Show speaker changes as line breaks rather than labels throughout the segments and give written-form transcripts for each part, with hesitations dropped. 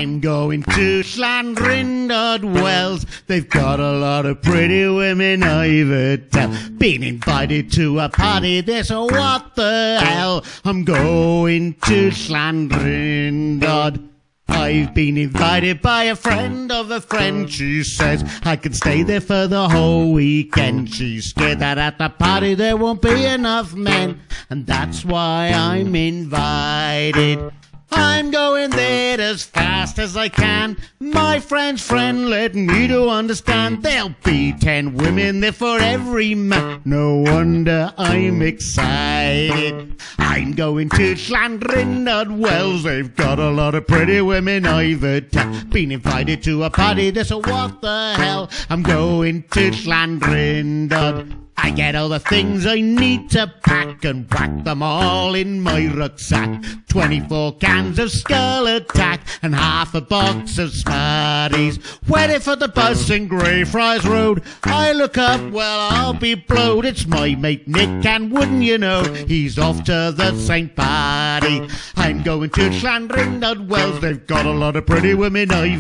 I'm going to Llandrindod Wells. They've got a lot of pretty women, I've heard tell. Been invited to a party there, so what the hell? I'm going to Llandrindod. I've been invited by a friend of a friend. She says I can stay there for the whole weekend. She's scared that at the party there won't be enough men, and that's why I'm invited. I'm going there as fast as I can. My friend's friend led me to understand there'll be 10 women there for every man. No wonder I'm excited. I'm going to Llandrindod Wells. They've got a lot of pretty women, I've been invited to a party there, so what the hell? I'm going to Llandrindod. I get all the things I need to pack and whack them all in my rucksack. 24 cans of Skull Attack and half a box of Smarties. Waiting for the bus in Greyfriars Road. I look up, well, I'll be blowed. It's my mate Nick, and wouldn't you know, he's off to the same party. I'm going to Llandrindod Wells. They've got a lot of pretty women, I've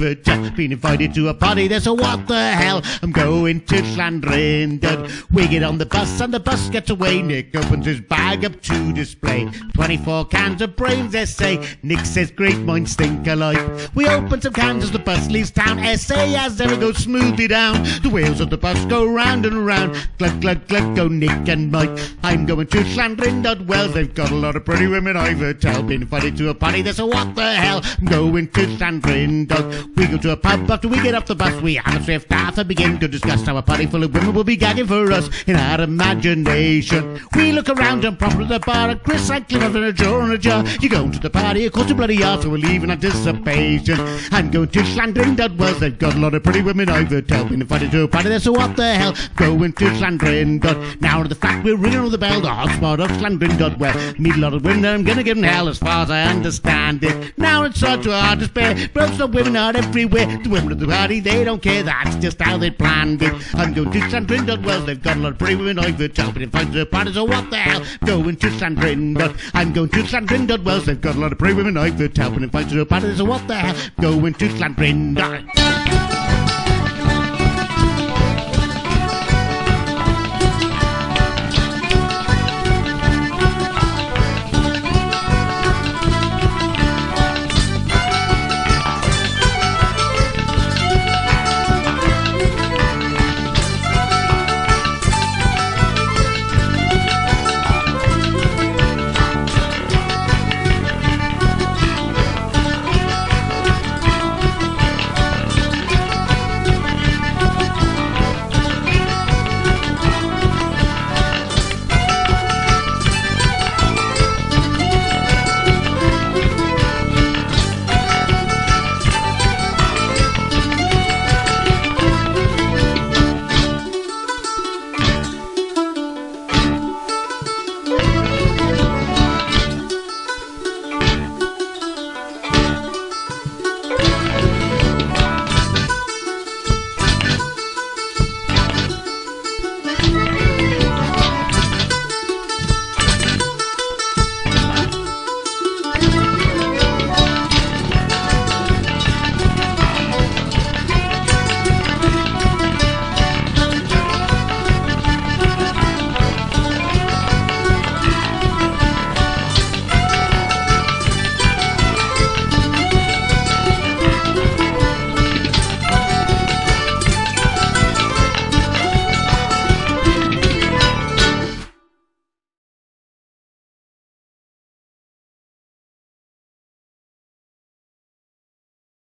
been invited to a party there, so what the hell? I'm going to Llandrindod. We get on the bus and the bus gets away. Nick opens his bag up to display 24 cans of brains, they say. Nick says great minds think alike. We open some cans as the bus leaves town. Essay as ever goes smoothly down. The wheels of the bus go round and round. Glug glug glug go Nick and Mike. I'm going to Llandrindod Wells. They've got a lot of pretty women, I've heard tell. Been invited to a party there, so what the hell? I'm going to Llandrindod. We go to a pub after we get off the bus. We have a swift half and begin to discuss how a party full of women will be gagging for us in our imagination. We look around and prompt at the bar, and Chris and Cliff have a jaw and a jar. You're going to the party, of course you bloody are, so we'll leave in anticipation. I'm going to Llandrindod Wells. They've got a lot of pretty women, I've heard tell. Been invited to a party there, so what the hell? Going to Llandrindod. Now to the fact we're ringing on the bell, the hotspot of Llandrindod. Well, meet a lot of women, I'm gonna give them hell as far as I understand it. Now it's such a hard despair, but some women are everywhere. The women at the party, they don't care, that's just how they planned it. I'm going to Llandrindod Wells. They've got a lot of pretty women, I've heard tell. Been invited to a party, so what the hell? Going to Llandrindod. I'm going to Llandrindod Wells. They've got a lot of pretty women, I've heard tell. Been invited to a party, so what the hell? Going to Llandrindod.